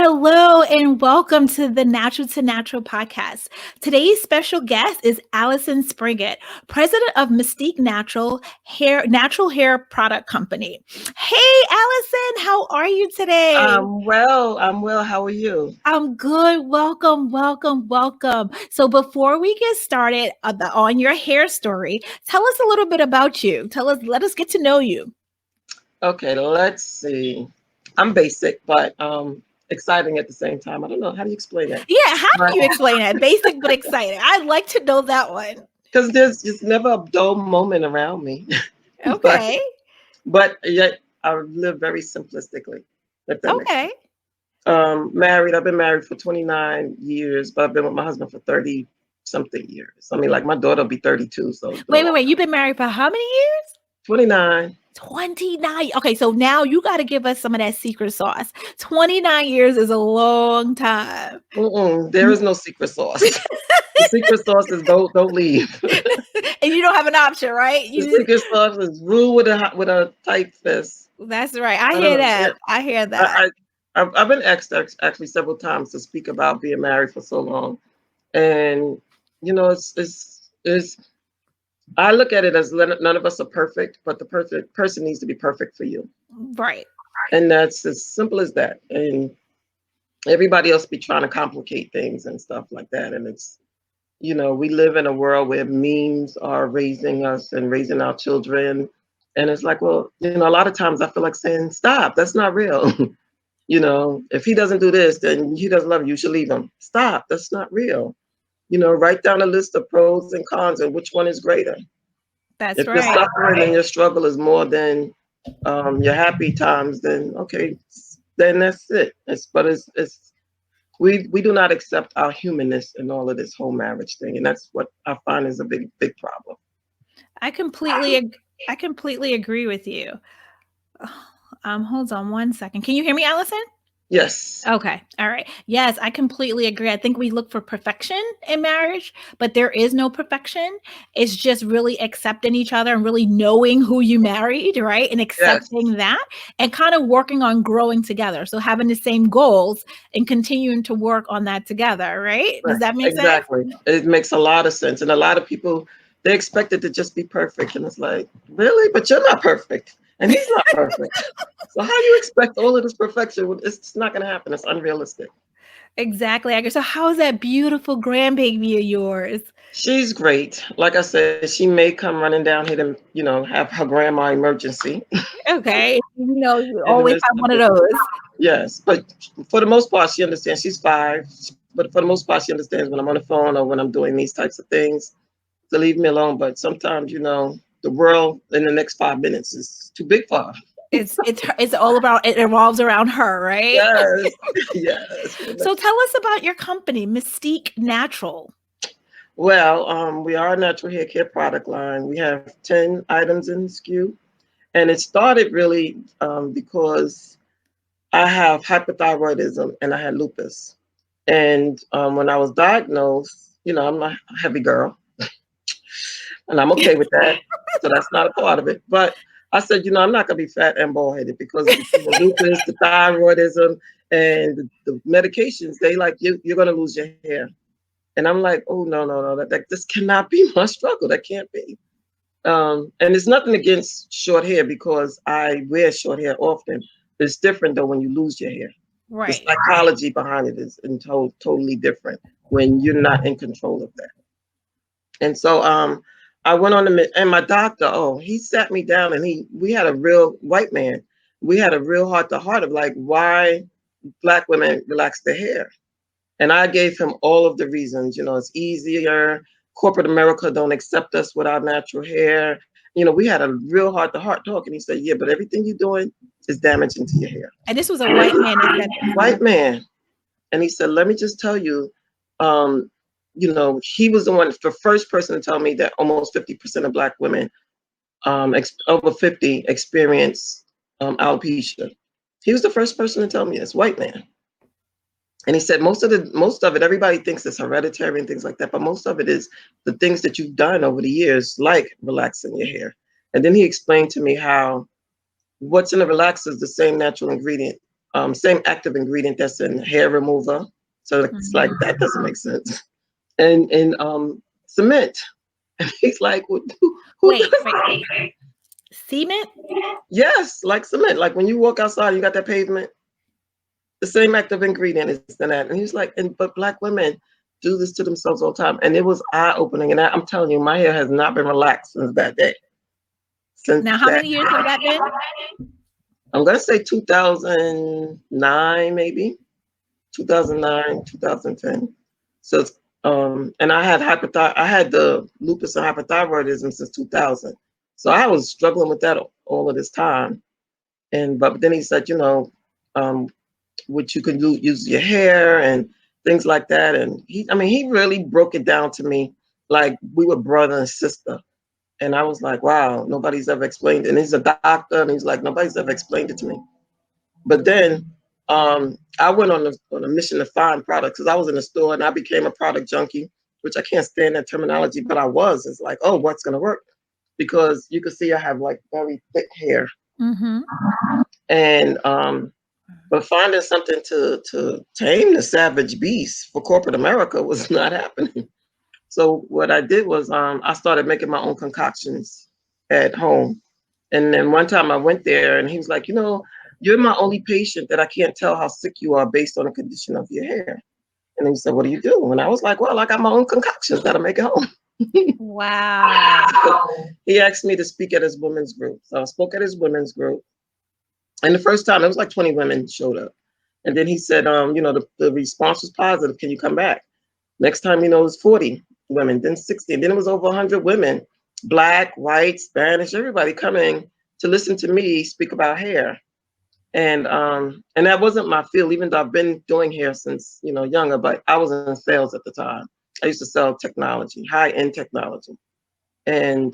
Hello and welcome to the Natural to Natural podcast. Today's special guest is Allyson Springett, president of Mystique Natural hair product company. Hey, Allyson, how are you today? I'm well. How are you? I'm good. Welcome, welcome, welcome. So before we get started on your hair story, tell us a little bit about you. Let us get to know you. Okay, let's see. I'm basic, but exciting at the same time. I don't know. How do you explain that? Yeah, how But do you explain that? Basic but exciting. I'd like to know that one. because there's just never a dull moment around me. but Okay. but yet I live very simplistically, if that makes sense. Okay. Married. I've been married for 29 years, but I've been with my husband for 30 something years. I mean, like my daughter will be 32, so it's been a Wait, wait, long wait. You've time. been married for how many years? 29. 29. Okay, so now you got to give us some of that secret sauce. 29 years is a long time. There is no secret sauce. The secret sauce is don't leave. And you don't have an option, right? The secret sauce is rule with a tight fist. That's right. I I don't hear know. Yeah, that. I hear that. I, I've been asked actually several times to speak about being married for so long, and it's. I look at it as none of us are perfect, but the perfect person needs to be perfect for you, Right. and that's as simple as that. And everybody else be trying to complicate things and stuff like that, and we live in a world where memes are raising us and raising our children. And it's like, well, a lot of times I feel like saying, stop, that's not real. If he doesn't do this, then he doesn't love you, you should leave him. Stop, that's not real. Write down a list of pros and cons and which one is greater. That's If your right. suffering and your struggle is more than your happy times, then okay, then that's it. We do not accept our humanness in all of this whole marriage thing, and that's what I find is a big problem. I completely I completely agree with you. Hold on one second. Can you hear me, Allison? Yes, Okay. All right. Yes, I completely agree. I think we look for perfection in marriage, but there is no perfection. It's just really accepting each other and really knowing who you married, right? And yes, accepting that and kind of working on growing together. So having the same goals and continuing to work on that together, right? Does right, that make sense? exactly. It makes a lot of sense, and a lot of people they expect it to just be perfect, and it's like, really, but you're not perfect, and he's not perfect. So how you expect all of this perfection? It's not going to happen. It's unrealistic. Exactly. I agree. So how's that beautiful grandbaby of yours? She's great. Like I said, she may come running down here to, have her grandma emergency Okay. You in the always midst have of one of it. those. Yes, but for the most part, she understands. She's 5, but for the most part, she understands when I'm on the phone or when I'm doing these types of things to leave me alone. But sometimes, the world in the next 5 minutes is too big for her. It's all about it revolves around her, right? Yes, yes. So tell us about your company, Mystique Natural. Well, we are a natural hair care product line. We have 10 items in SKU, and it started really because I have hypothyroidism and I had lupus. And when I was diagnosed, I'm a heavy girl and I'm okay with that. So that's not a part of it. But I said, I'm not going to be fat and bald headed because between the lupus, the thyroidism, and the medications, they like, you're going to lose your hair. And I'm like, oh, no, no, no, this cannot be my struggle. That can't be. And it's nothing against short hair because I wear short hair often. It's different though when you lose your hair. The Right. psychology behind it is totally different when you're not in control of that. And so I went on and my doctor, oh, he sat me down and we had a real white man. We had a real heart to heart of like why Black women relax their hair. And I gave him all of the reasons. It's easier. Corporate America don't accept us with our natural hair. We had a real heart to heart talk. And he said, yeah, but everything you're doing is damaging to your hair. And this was a white man that said this. White man. And he said, let me just tell you, he was the first person to tell me that almost 50% of Black women, over 50, experience alopecia. He was the first person to tell me this, white man. And he said most of it, everybody thinks it's hereditary and things like that, but most of it is the things that you've done over the years, like relaxing your hair. And then he explained to me how what's in the relaxer is the same natural ingredient same active ingredient that's in hair remover. So it's like, that doesn't make sense. And cement. And he's like, well, who Wait, does wait. that? Cement? Yes, like cement. Like when you walk outside, you got that pavement. The same active ingredient is in that. And he's like, but Black women do this to themselves all the time. And it was eye-opening. And I'm telling you, my hair has not been relaxed since that day. Since Now, how that, many years have that been? I'm gonna say 2009, maybe 2009, 2010. So it's, and I had the lupus and hypothyroidism since 2000. So I was struggling with that all of this time. But then he said, um, what you can do, use your hair and things like that. And he really broke it down to me like we were brother and sister. And I was like, wow, nobody's ever explained it. And he's a doctor, and he's like, nobody's ever explained it to me. But then I went on a mission to find products because I was in the store and I became a product junkie, which I can't stand that terminology, but I was. It's like, oh, what's going to work? Because you can see I have like very thick hair. Mm-hmm. And but finding something to tame the savage beast for corporate America was not happening. So what I did was I started making my own concoctions at home. And then one time I went there and he was like, you're my only patient that I can't tell how sick you are based on the condition of your hair. And he said, what do you do? And I was like, well, I got my own concoctions that I make at home. Wow. So he asked me to speak at his women's group. So I spoke at his women's group. And the first time, it was like 20 women showed up. And then he said, the response was positive. Can you come back? Next time, it was 40 women, then 60. And then it was over 100 women, Black, white, Spanish, everybody coming to listen to me speak about hair. And that wasn't my field, even though I've been doing hair since, younger, but I was in sales at the time. I used to sell technology, high-end technology. And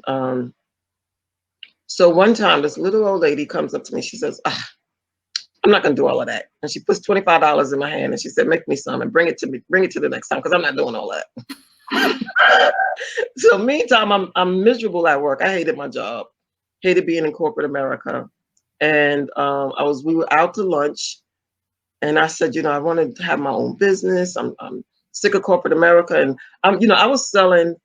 so one time, this little old lady comes up to me. She says, I'm not going to do all of that. And she puts $25 in my hand and she said, make me some and bring it to the next time because I'm not doing all that. So meantime, I'm miserable at work. I hated my job, hated being in corporate America. And we were out to lunch and I said, I want to have my own business. I'm sick of corporate America. And I was selling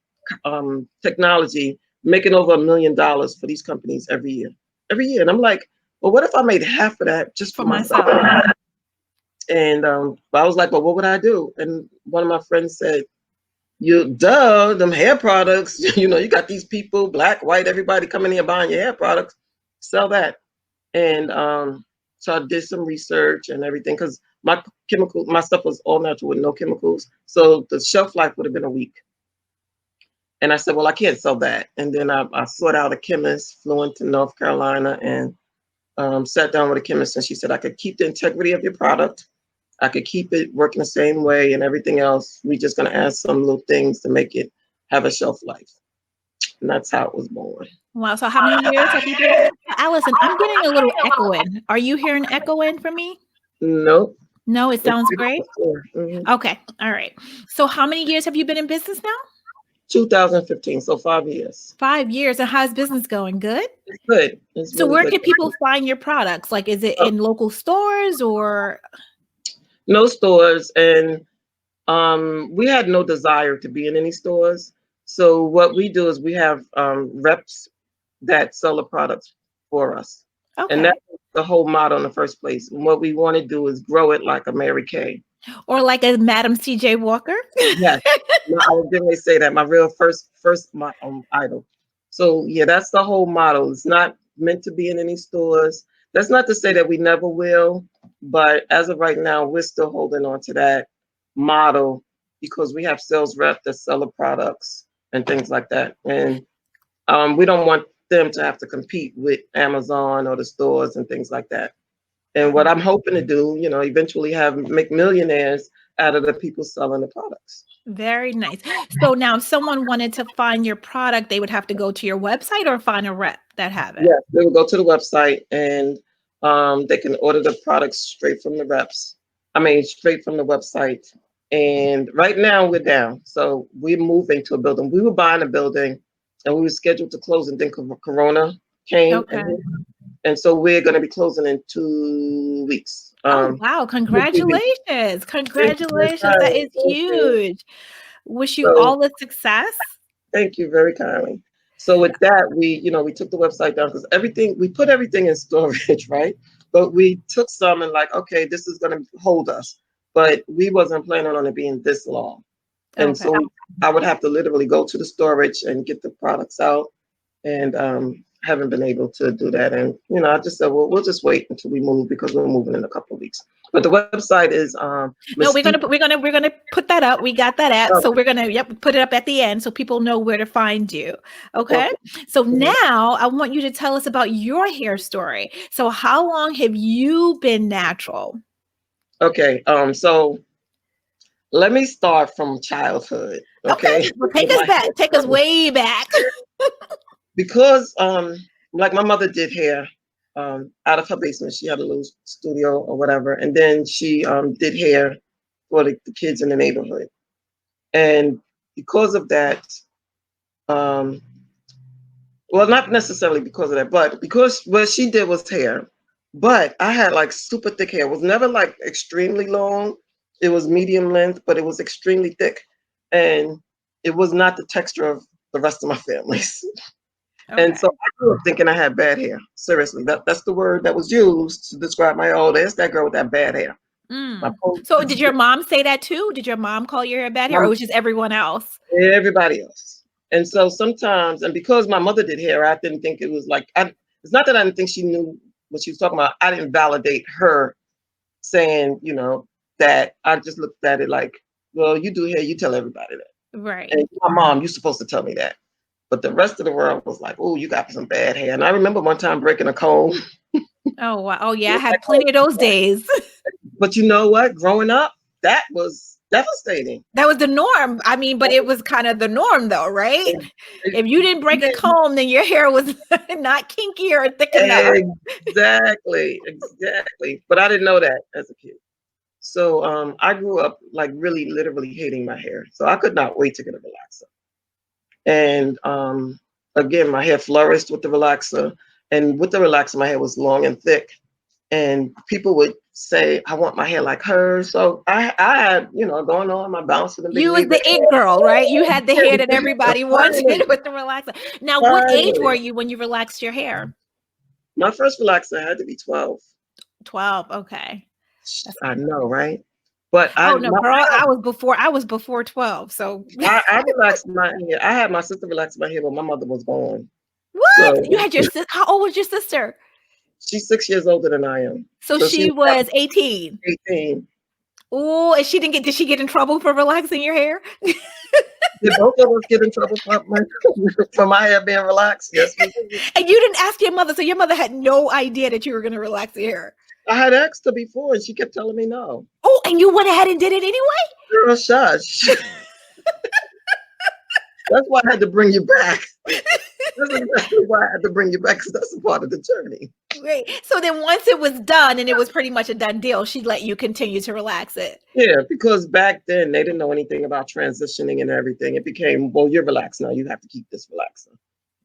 technology, making over $1 million for these companies every year. And I'm like, well, what if I made half of that just for myself? And I was like, well, what would I do? And one of my friends said, them hair products, you got these people, Black, white, everybody coming here buying your hair products, sell that. And so I did some research and everything because my stuff was all natural with no chemicals. So the shelf life would have been a week. And I said, well, I can't sell that. And then I sought out a chemist, flew into North Carolina and sat down with a chemist. And she said, I could keep the integrity of your product. I could keep it working the same way and everything else. We're just going to add some little things to make it have a shelf life. And that's how it was born. Wow. So how many years have you been? Allyson, I'm getting a little echoing. Are you hearing echoing from me? Nope. No, it sounds great. Mm-hmm. Okay. All right. So how many years have you been in business now? 2015. So 5 years. 5 years. And how's business going? Good? It's good. It's so really where good. can people find your products? Like, is it in local stores or? No stores. And we had no desire to be in any stores. So what we do is we have reps that sell the products for us. Okay. And that's the whole motto in the first place. And what we want to do is grow it like a Mary Kay. Or like a Madam C.J. Walker? Yes. No, I was going to say that. My real first my idol. So yeah, that's the whole motto. It's not meant to be in any stores. That's not to say that we never will, but as of right now, we're still holding on to that model because we have sales reps that sell the products and things like that. And we don't want them to have to compete with Amazon or the stores and things like that. And what I'm hoping to do, eventually make millionaires out of the people selling the products. Very nice. So now if someone wanted to find your product, they would have to go to your website or find a rep that have it? Yes, they would go to the website and they can order the products straight from the reps. Straight from the website. And right now we're down. So we're moving to a building. We were buying a building and we were scheduled to close and then Corona came. Okay. And so we're going to be closing in 2 weeks. Oh, Um, wow. Thank Congratulations. you very Congratulations. That kindly. is Thank you. huge. Wish you So all the success. thank you very kindly. So with that, we took the website down because we put everything in storage, right? But we took some and like, okay, this is going to hold us. But we wasn't planning on it being this long. And Okay. so I would have to literally go to the storage and get the products out. And haven't been able to do that. And I just said, well, we'll just wait until we move because we're moving in a couple of weeks. But the website is No, Mystique. we're gonna put that up. We got that app. Oh, So we're gonna put it up at the end so people know where to find you. Okay. okay. So Mhm. now I want you to tell us about your hair story. So how long have you been natural? Okay. So let me start from childhood. Okay. Okay. Well, take With us my back. hair Take us story. way back. Because like my mother did hair out of her basement. She had a little studio or whatever, and then she did hair for the kids in the neighborhood. And because of that, um, well, not necessarily because of that, but because what she did was hair. But I had like super thick hair. It was never like extremely long. It was medium length, but it was extremely thick. And it was not the texture of the rest of my families. And Okay. so I grew up thinking I had bad hair. Seriously, that's the word that was used to describe my old. There's that girl with that bad hair. My Mm. post, So did your mom say that too? Did your mom call your hair bad hair, or was it just everyone else? everybody else. And so sometimes, and because my mother did hair, I didn't think it was like, it's not that I didn't think she knew what she was talking about. I didn't validate her saying, that. I just looked at it like, well, you do hair, you tell everybody that. Right. And my mom, you're supposed to tell me that. But the rest of the world was like, oh, you got some bad hair. And I remember one time breaking a comb. Oh wow. Oh yeah, I Like, had plenty of those days. but you know what? Growing up, that was devastating. That was the norm. I mean, but it was kind of the norm though, right? If you didn't break a comb, then your hair was not kinky or thick enough. Exactly. But I didn't know that as a kid. So I grew up like really literally hating my hair. So I could not wait to get a relaxer. And again, my hair flourished with the relaxer. And with the relaxer, my hair was long and thick. And people would say, I want my hair like hers. So I had, going on my bouncing and big You was league. the it girl, right? You had the hair that everybody wanted Finally, with the relaxer. Now, what age finally. were you when you relaxed your hair? My first relaxer had to be 12. 12. Okay. That's I know, right? But Oh no, girl, I was before 12. So I relaxed my hair. I had my sister relax my hair, but my mother was gone. what? You So had your sister. How old was your sister? she's 6 years older than I am. So So she she was about was 18. 18. Oh, and did she get in trouble for relaxing your hair? Did both of us get in trouble for for my hair being relaxed? Yes, we did. And you didn't ask your mother, so your mother had no idea that you were going to relax your hair. I had asked her before, and she kept telling me no. Oh, and you went ahead and did it anyway? Girl, shush. That's why I had to bring you back. That's exactly why I had to bring you back, because that's a part of the journey. Great. So then once it was done and it was pretty much a done deal, she let you continue to relax it. Yeah, because back then they didn't know anything about transitioning and everything. It became, well, you're relaxed now. You have to keep this relaxer.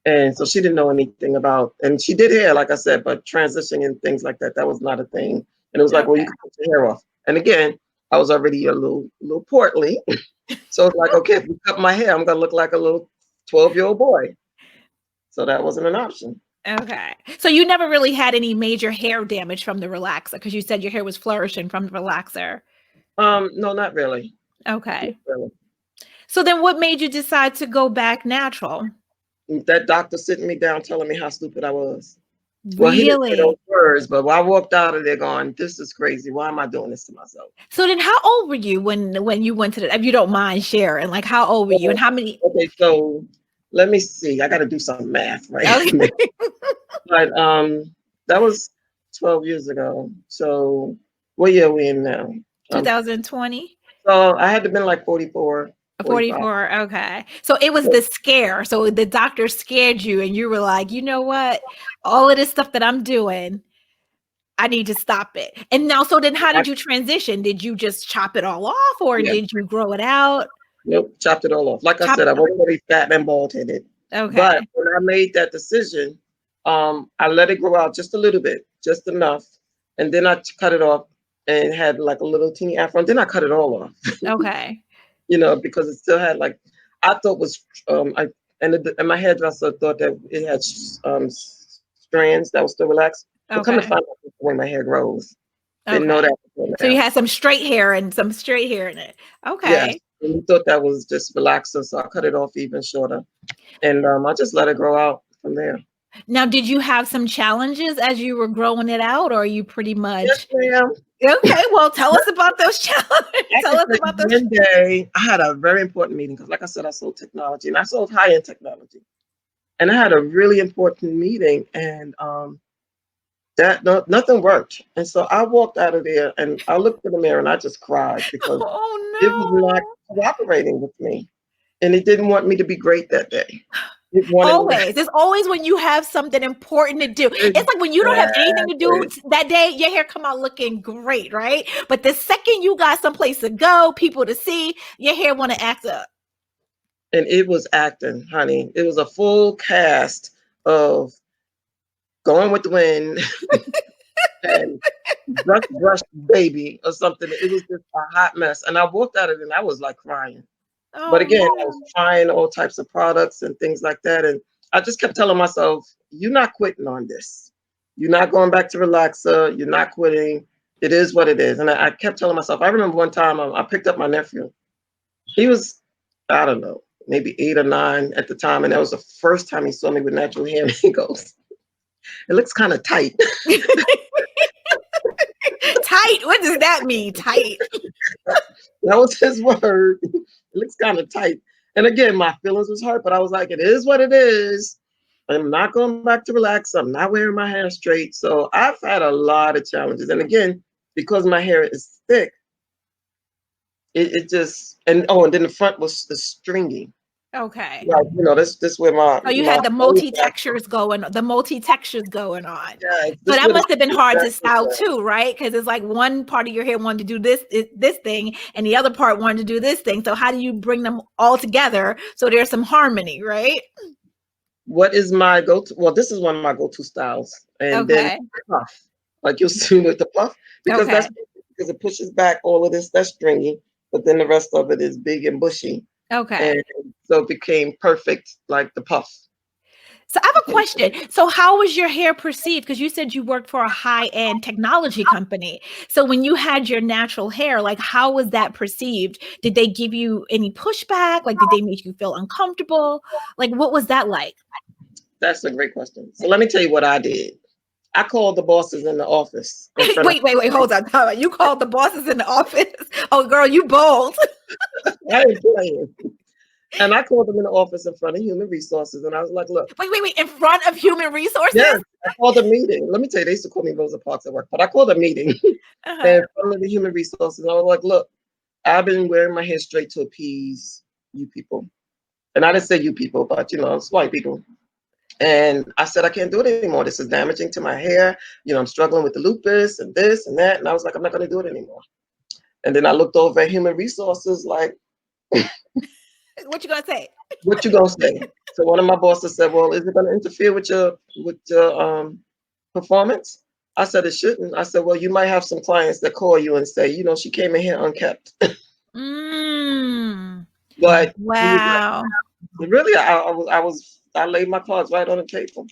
And so she didn't know anything about, and she did hair, like I said, but transitioning and things like that, that was not a thing. And it was like, well, you Okay. can put your hair off. And again, I was already a little portly. So it's like, okay, if you cut my hair, I'm gonna look like a little 12-year-old boy. So that wasn't an option. Okay. So you never really had any major hair damage from the relaxer because you said your hair was flourishing from the relaxer. No, not really. Not Okay. really. So then what made you decide to go back natural? That doctor sitting me down telling me how stupid I was. Well, he didn't say those Really? words, but I walked out of there going, this is crazy. Why am I doing this to myself? So then how old were you when you went to the, if you don't mind sharing, like how old were you and how many? Okay, so let me see. I got to do some math, right? Okay. But that was 12 years ago. So what year are we in now? 2020? So I had to been like 44, 45. 44. Okay. So it was the scare. So the doctor scared you and you were like, you know what? All of this stuff that I'm doing, I need to stop it. And now, so then how I, did you transition? Did you just chop it all off or yeah, did you grow it out? nope, chopped it all off. Like I Chop said, it I off. wasn't really fat and bald headed. But Okay. when I made that decision, I let it grow out just a little bit, just enough. And then I cut it off. and had like a little teeny afro. And then I cut it all off, Okay. because it still had like, I thought was, and my hairdresser thought that it had strands that was still relaxed. But come to Okay. find out, that's the way my hair grows. Didn't know Okay. that before So you now. had some straight hair and some straight hair in it. Yes. Okay. And we thought that was just relaxing, so I cut it off even shorter. And I just let it grow out from there. Now, did you have some challenges as you were growing it out, or are you pretty Yes, much ma'am. okay? Well, tell us about those challenges. I Tell can us say about those. one day I had a very important meeting because, like I said, I sold technology and I sold high-end technology. And I had a really important meeting, and that no, nothing worked. And so I walked out of there, and I looked in the mirror, and I just cried because it was not Oh cooperating with me, and it didn't want me to be great that day. It no! wanted me Always, it's always when you have something important to do. to It's like when you don't have anything to do exactly. that day, your hair come out looking great, right? But the second you got someplace to go, people to see, your hair want to act up. And it was acting, honey. It was a full cast of going with the wind and brush baby or something. It was just a hot mess. And I walked out of it and I was like crying. But Oh again, I was no! trying all types of products and things like that. And I just kept telling myself, you're not quitting on this. You're not going back to relaxer. You're not quitting. It is what it is. And I kept telling myself, I remember one time I picked up my nephew. He was, I don't know, maybe 8 or 9 at the time. And that was the first time he saw me with natural hair. And he goes, it looks kind of tight. Tight. What does that mean? Tight. That was his word. It looks kind of tight. And again, my feelings was hurt, but I was like, it is what it is. I'm not going back to relax. I'm not wearing my hair straight. So I've had a lot of challenges. And again, because my hair is thick, it just, and then the front was the stringy. Okay. Like, this where So you my had the multi textures going on. yeah, So this that where must have been hard to the style too, right? Because it's like one part of your hair wanted to do this thing, and the other part wanted to do this thing. So how do you bring them all together so there's some harmony, right? what is my go-to? Well, this is one of my go-to styles. And then Okay. puff, like you'll see with the puff, because Okay. because it pushes back all of this that's stringy, but then the rest of it is big and bushy. Okay. And so it became perfect like the puff. So I have a question. So how was your hair perceived? Because you said you worked for a high-end technology company. So when you had your natural hair, like how was that perceived? Did they give you any pushback? Like did they make you feel uncomfortable? Like what was that like? That's a great question. So let me tell you what I did. I called the bosses in the office in front of Wait, hold on. Time out. You called the bosses in the office? Oh, girl, you bold. I ain't playing. And I called them in the office in front of human resources and I was like, look, Wait. In front of human yes, resources? I called a meeting. Let me tell you, they used to call me Rosa Parks at work, but I called a meeting Uh-huh. in front of the human resources. And I was like, look, I've been wearing my hair straight to appease you people. And I didn't say you people, but it's white people. And I said, I can't do it anymore. This is damaging to my hair. I'm struggling with the lupus and this and that. And I was like, I'm not going to do it anymore. And then I looked over at human resources like, What you gonna say? what you gonna say? So one of my bosses said, well, is it going to interfere with your performance? I said, it shouldn't. I said, well, you might have some clients that call you and say, she came in here unkept. Mm, But he was wow. like, really, I laid my cards right on the table.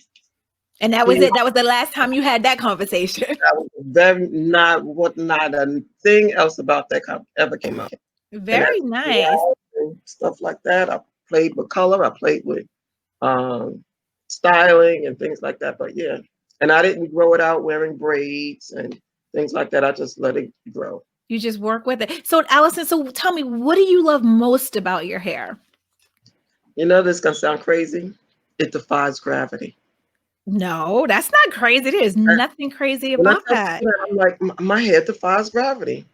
And that was it. That was the last time you had that conversation. That was very not a thing else about that ever came up. And Very that's nice. stuff like that. I played with color. I played with um, styling and things like that. But yeah, and I didn't grow it out wearing braids and things like that. I just let it grow. You just work with it. So, Allyson, so tell me, what do you love most about your hair? This can sound crazy. It defies gravity. No, that's not crazy. There's nothing crazy When I about tell that. people that, I'm like, my hair defies gravity.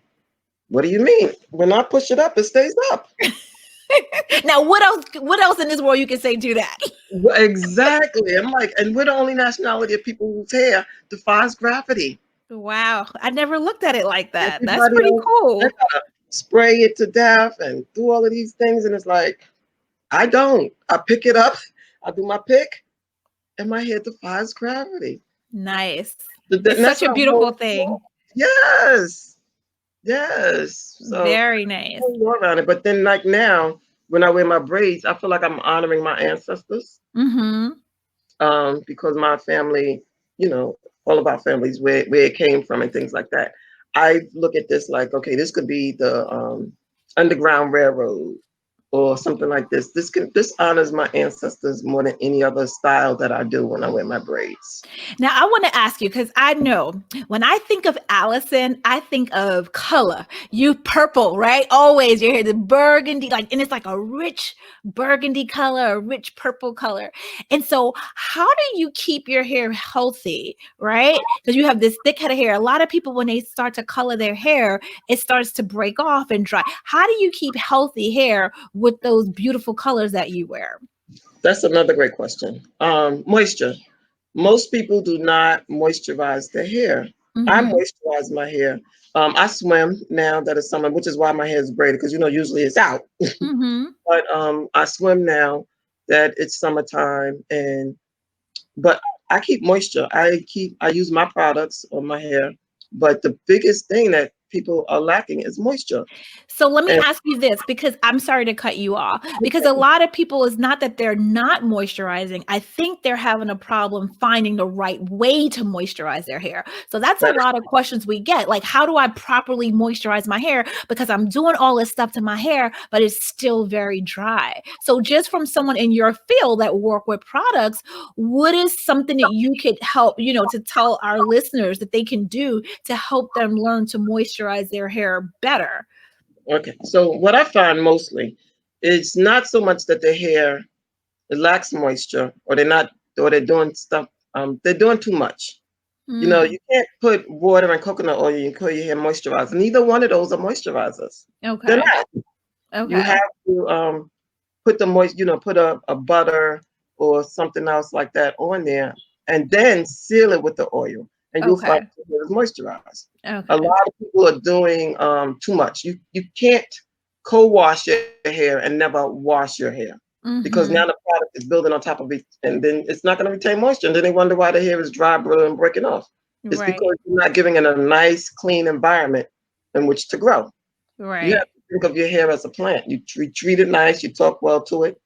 What do you mean? When I push it up, it stays up. Now, what else? What else in this world you can say do that? Exactly. I'm like, and we're the only nationality of people whose hair defies gravity. Wow, I never looked at it like that. That's Everybody pretty else, they cool. gotta spray it to death and do all of these things. And it's like, I don't. I pick it up, I do my pick, and my hair defies gravity. Nice. And It's that's such a our beautiful whole thing. goal. Yes. Yes. So Very nice. more around it. But then like now, when I wear my braids, I feel like I'm honoring my ancestors. Mm-hmm. Because my family, all of our families where it came from and things like that. I look at this like, okay, this could be the Underground Railroad or something like this. This honors my ancestors more than any other style that I do when I wear my braids. Now, I want to ask you because I know when I think of Allyson, I think of color. You purple, right? Always your hair, the burgundy, and it's like a rich burgundy color, a rich purple color. And so, how do you keep your hair healthy, right? Because you have this thick head of hair. A lot of people, when they start to color their hair, it starts to break off and dry. How do you keep healthy hair with those beautiful colors that you wear? That's another great question. Moisture. Most people do not moisturize their hair. I Mm-hmm. moisturize my hair. I swim now that it's summer, which is why my hair is braided because usually it's out. Mm-hmm. But I swim now that it's summertime, but I keep moisture. I use my products on my hair, but the biggest thing that people are lacking is moisture. So let me And ask you this because I'm sorry to cut you off. Because a lot of people is not that they're not moisturizing. I think they're having a problem finding the right way to moisturize their hair. So that's a that lot of questions we get. Like, how do I properly moisturize my hair? Because I'm doing all this stuff to my hair, but it's still very dry. So just from someone in your field that work with products, what is something that you could help, to tell our listeners that they can do to help them learn to moisturize their hair better? okay. So what I find mostly is not so much that the hair lacks moisture or they're doing stuff. They're doing too much. Mm, You can't put water and coconut oil and call your hair moisturizer. Neither one of those are moisturizers. They're okay. not. You Okay. have to put the put a butter or something else like that on there, and then seal it with the oil, and you'll find Okay. it is moisturized. A Okay. lot of people are doing too much. You can't co-wash your hair and never wash your hair because now the Mhm. product is building on top of it, and then it's not going to retain moisture, and then they wonder why the hair is dry, brittle, and breaking off. It's Right. because you're not giving it a nice, clean environment in which to grow. You have Right. to think of your hair as a plant. You treat it nice, you talk well to it,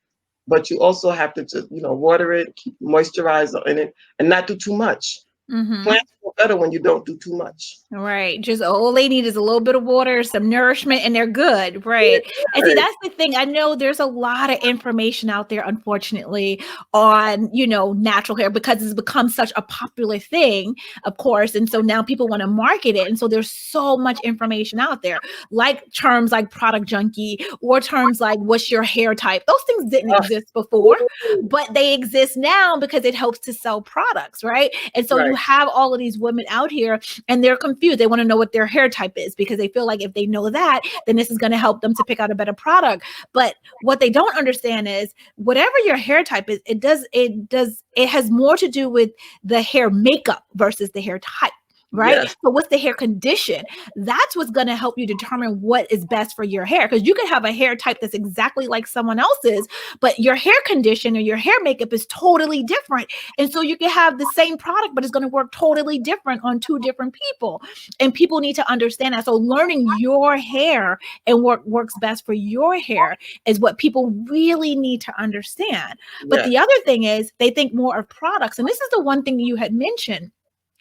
but you also have to just, water it, keep moisturizer in it, and not do too much. Mhm. Plants feel better when you don't do too much. Right. Just all they need is a little bit of water, some nourishment, and they're good. Right. And see, Right. that's the thing. I know there's a lot of information out there, unfortunately, on, natural hair because it's become such a popular thing, of course. And so now people want to market it. And so there's so much information out there, like terms like product junkie or terms like what's your hair type. Those things didn't Uh, exist before, but they exist now because it helps to sell products. Right. And so you right. have all of these women out here and they're confused. They want to know what their hair type is because they feel like if they know that, then this is going to help them to pick out a better product. But what they don't understand is whatever your hair type is, it has more to do with the hair makeup versus the hair type. Right. Yes. So, what's the hair condition? That's what's going to help you determine what is best for your hair. Because you could have a hair type that's exactly like someone else's, but your hair condition or your hair makeup is totally different. And so you can have the same product, but it's going to work totally different on two different people. And people need to understand that. So learning your hair and what works best for your hair is what people really need to understand. But Yes. the other thing is they think more of products. And this is the one thing you had mentioned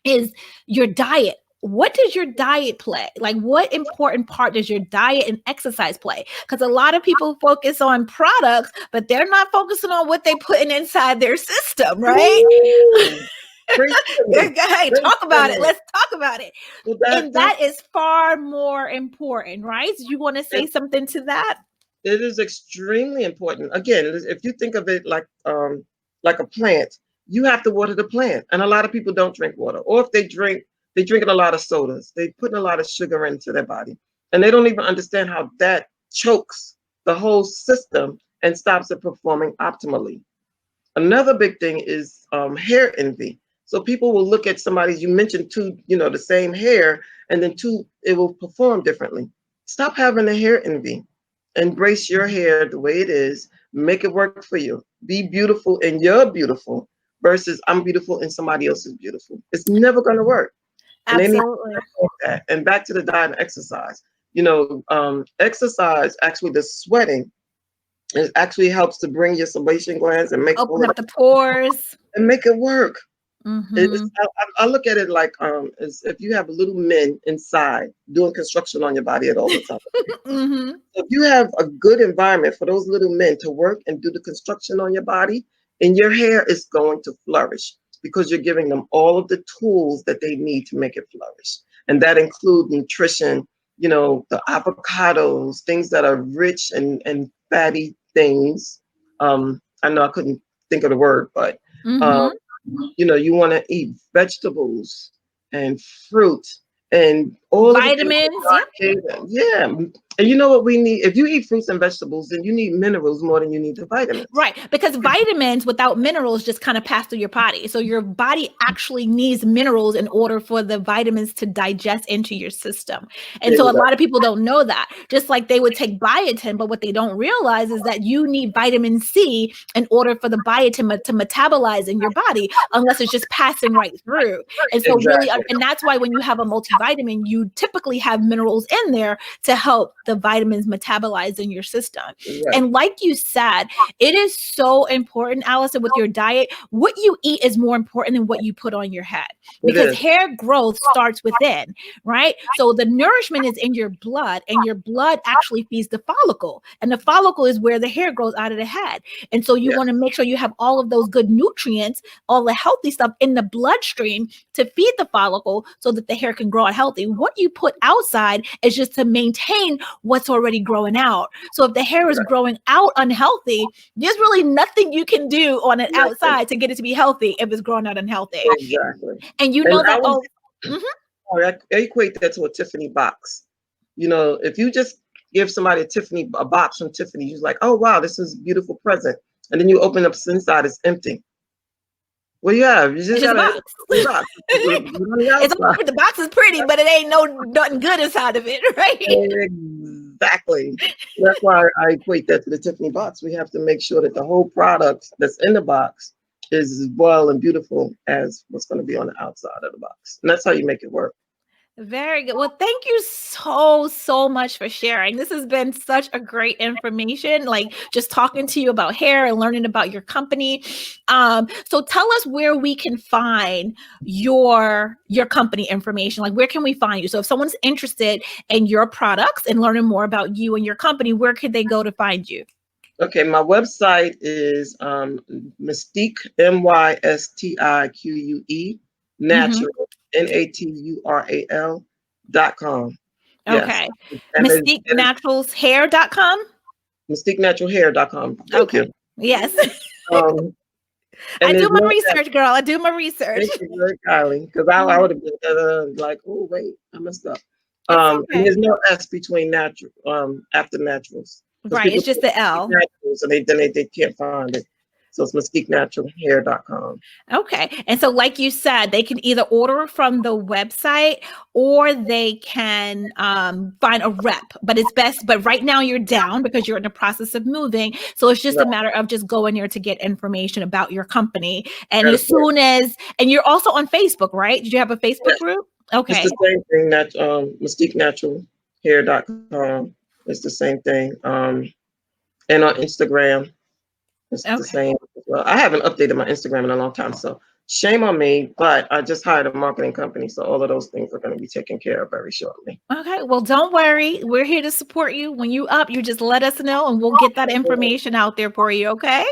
is your diet. What does your diet play? Like, what important part does your diet and exercise play? Because a lot of people focus on products, but they're not focusing on what they putting inside their system, right? Ooh, preach to me. Hey, Preach talk to about it. me. Let's talk about it. Well, And that that is far more important, right? So you want to say it, something to that? it is extremely important. Again, if you think of it like a plant, you have to water the plant, and a lot of people don't drink water, or if they drinking a lot of sodas. They putting a lot of sugar into their body, and they don't even understand how that chokes the whole system and stops it performing optimally. Another big thing is hair envy. So people will look at somebody, you mentioned two, the same hair, and then two, it will perform differently. Stop having a hair envy. Embrace your hair the way it is. Make it work for you. Be beautiful and you're beautiful versus I'm beautiful and somebody else is beautiful. It's never going to work. and they need Absolutely. that. And back to the diet and exercise. You know, exercise, actually, the sweating, it actually helps to bring your sebation glands and make all Open of up that the pores. and make it work. Mm-hmm. I look at it like as if you have little men inside doing construction on your body at all the time. Mm-hmm. If you have a good environment for those little men to work and do the construction on your body, and your hair is going to flourish because you're giving them all of the tools that they need to make it flourish. And that includes nutrition, you know, the avocados, things that are rich and fatty things. I know I couldn't think of the word, but um, Mm-hmm. you know, you want to eat vegetables and fruit and all of the things that Vitamins. Yep. God gave them. Yeah. And you know what we need? If you eat fruits and vegetables, then you need minerals more than you need the vitamins. Right. Because vitamins without minerals just kind of pass through your body. So your body actually needs minerals in order for the vitamins to digest into your system. And so a lot Exactly. of people don't know that. Just like they would take biotin, but what they don't realize is that you need vitamin C in order for the biotin to metabolize in your body, unless it's just passing right through. And so really, Exactly. and that's why when you have a multivitamin, you typically have minerals in there to help the vitamins metabolize in your system. Right. And like you said, it is so important, Allyson, with your diet. What you eat is more important than what you put on your head It because is. hair growth starts within, right? So the nourishment is in your blood, and your blood actually feeds the follicle. And the follicle is where the hair grows out of the head. And so you Yeah. want to make sure you have all of those good nutrients, all the healthy stuff in the bloodstream to feed the follicle so that the hair can grow out healthy. What you put outside is just to maintain what's already growing out. So if the hair is Right. growing out unhealthy, there's really nothing you can do on it Nothing. outside to get it to be healthy if it's growing out unhealthy. Exactly. And you And know I that, was oh, mhm, I equate that to a Tiffany box. You know, if you just give somebody a box from Tiffany, you're like, oh wow, this is a beautiful present. And then you open up inside, it's empty. Well, yeah, you it's just just a gotta box. open the box. Put it on the It's outside. the box is pretty, but it ain't nothing good inside of it, right? Exactly. That's why I equate that to the Tiffany box. We have to make sure that the whole product that's in the box is as well and beautiful as what's going to be on the outside of the box. And that's how you make it work. Very good. Well, thank you so much for sharing. This has been such a great information, like just talking to you about hair and learning about your company. So tell us where we can find your company information. Like where can we find you? So if someone's interested in your products and learning more about you and your company, where could they go to find you? Okay, my website is Mystique, Mystique, Hmm. natural, natural.com. Yes. Okay. And it's MystiqueNaturalsHair.com. MystiqueNaturalHair.com. Thank Okay. you. Yes. Um, I and do there's my no S. research, girl. I do my research. Thank you very kindly. Because I Mhm. would have been like, oh, wait, I messed up. It's And okay. there's no S between natural, after naturals. Because Right. people It's think just the Mystique L. Naturals and they can't find it. So it's MystiqueNaturalHair.com. Okay. And so, like you said, they can either order from the website or they can find a rep. But it's best. But right now you're down because you're in the process of moving. So it's just a Right. matter of just going there to get information about your company. And That as is correct. soon as, and you're also on Facebook, right? Did you have a Facebook Yes. group? It's the Okay. same thing that MystiqueNaturalHair.com. It's the same thing. And on Instagram, it's the Okay. same as well. I haven't updated my Instagram in a long time, so shame on me. But I just hired a marketing company, so all of those things are going to be taken care of very shortly. Okay, well, don't worry. We're here to support you. When you up, you just let us know and we'll get that information out there for you, okay?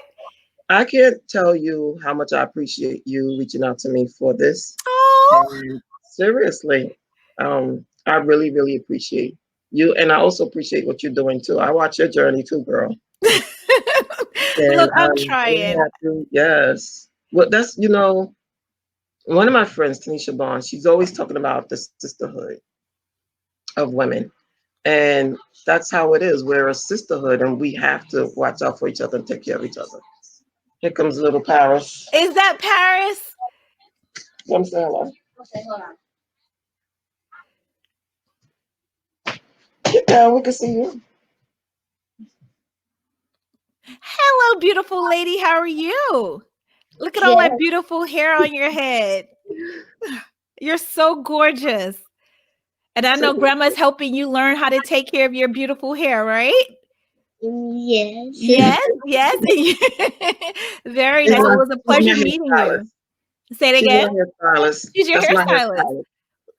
I can't tell you how much I appreciate you reaching out to me for this. Oh. And seriously, I really, really appreciate you, and I also appreciate what you're doing too. I watch your journey too, girl. And Look, I'm I'm very trying. happy. Yes. Well, that's, one of my friends, Tanisha Bond, she's always talking about the sisterhood of women. And that's how it is. We're a sisterhood and we have to watch out for each other and take care of each other. Here comes little Paris. Is that Paris? Come say hello. Get down, we can see you. Hello, beautiful lady. How are you? Look at all Yeah. that beautiful hair on your head. You're so gorgeous. And I So, know grandma's helping you learn how to take care of your beautiful hair, right? Yes. Yes, yes. Very she's nice. Well, my, it was a she's my pleasure meeting you. hairstylist. Say it She's my again. hairstylist. She's your That's my hairstylist. hairstylist.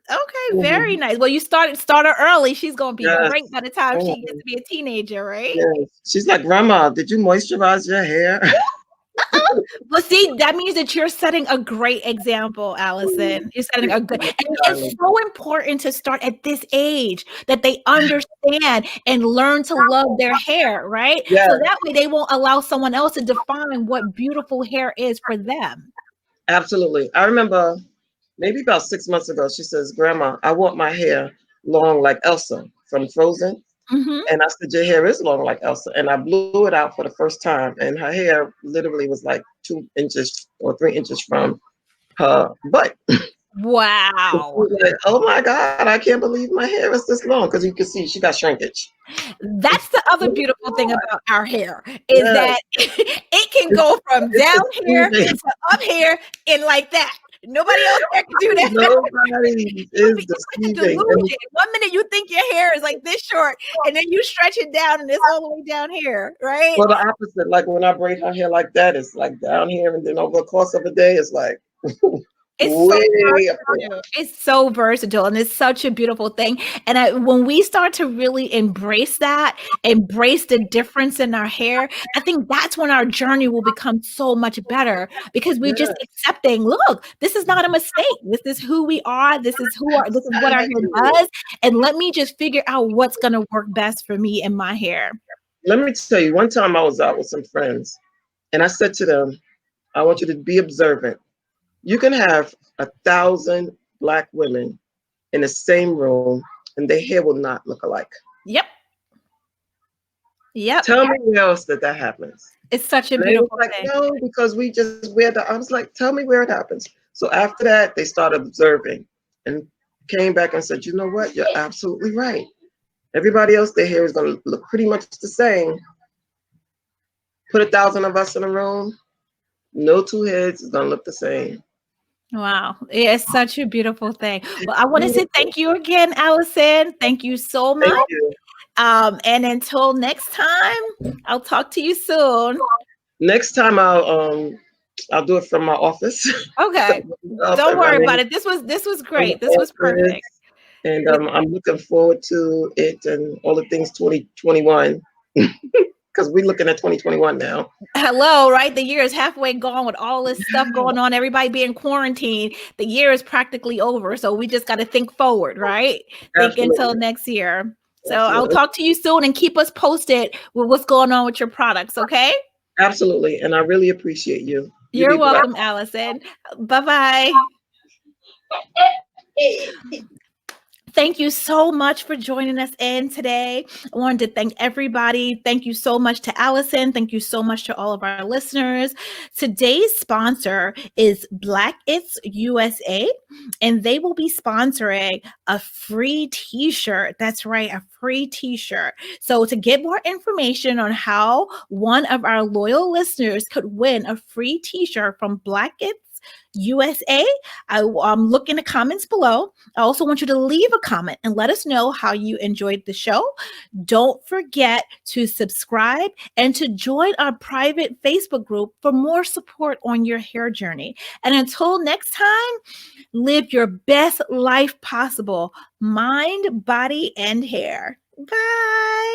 Okay, very Mhm. nice. Well, you start her early. She's gonna be Yes. great by the time she gets Mhm. to be a teenager, right? Yes. She's like, Grandma, did you moisturize your hair? Well, see, that means that you're setting a great example, Allyson. You're setting a good, and it's so important to start at this age that they understand and learn to love their hair, right? Yes, So that way they won't allow someone else to define what beautiful hair is for them. absolutely. I remember maybe about 6 months ago, she says, Grandma, I want my hair long like Elsa from Frozen. Hmm. And I said, your hair is long like Elsa. And I blew it out for the first time. And her hair literally was like 2 inches or 3 inches from her butt. She Wow. was like, oh my God, I can't believe my hair is this long. Because you can see she got shrinkage. That's the other beautiful thing about our hair is Yes, that it can it's, go from it's down here deceiving. to up here and like that. Nobody else here can do that. Nobody is You put the deceiving. And delusion. One minute you think your hair is like this short, and then you stretch it down and it's all the way down here, right? well, the opposite, like when I braid her hair like that, it's like down here. And then over the course of a day, it's like It's so way up there. versatile. It's so versatile, and it's such a beautiful thing. And when we start to really embrace that, embrace the difference in our hair, I think that's when our journey will become so much better because we're just Yes, accepting, look, this is not a mistake. This is who we are. This is what our hair exactly. does. And let me just figure out what's going to work best for me and my hair. Let me tell you, one time I was out with some friends and I said to them, I want you to be observant. You can have 1,000 Black women in the same room and their hair will not look alike. Yep. Yep. Tell me where else that happens. It's such a And they was beautiful like, thing. no, because we just wear the. I was like, tell me where it happens. So after that, they started observing and came back and said, you know what? You're absolutely right. Everybody else, their hair is going to look pretty much the same. Put 1,000 of us in a room, no two heads is going to look the same. Wow. It's such a beautiful thing. Well, I want to say Beautiful. thank you again, Allyson. Thank you so Thank much. you. And until next time, I'll talk to you soon. Next time I'll do it from my office. Okay. Up Don't and worry about running it. This was from the great. This was perfect. office. And It- I'm looking forward to it and all the things 2021 because we're looking at 2021 now. Hello, right? The year is halfway gone with all this stuff going on, everybody being quarantined. The year is practically over. So we just got to think forward, right? Think until Absolutely. next year. So I'll Absolutely. talk to you soon and keep us posted with what's going on with your products, okay? Absolutely. And I really appreciate you. You You're be blessed. welcome, Allyson. Bye-bye. Thank you so much for joining us in today. I wanted to thank everybody. Thank you so much to Allyson. Thank you so much to all of our listeners. Today's sponsor is Black It's USA, and they will be sponsoring a free t-shirt. That's right, a free t-shirt. So to get more information on how one of our loyal listeners could win a free t-shirt from Black It's USA, look in the comments below. I also want you to leave a comment and let us know how you enjoyed the show. Don't forget to subscribe and to join our private Facebook group for more support on your hair journey. And until next time, live your best life possible, mind, body, and hair. Bye.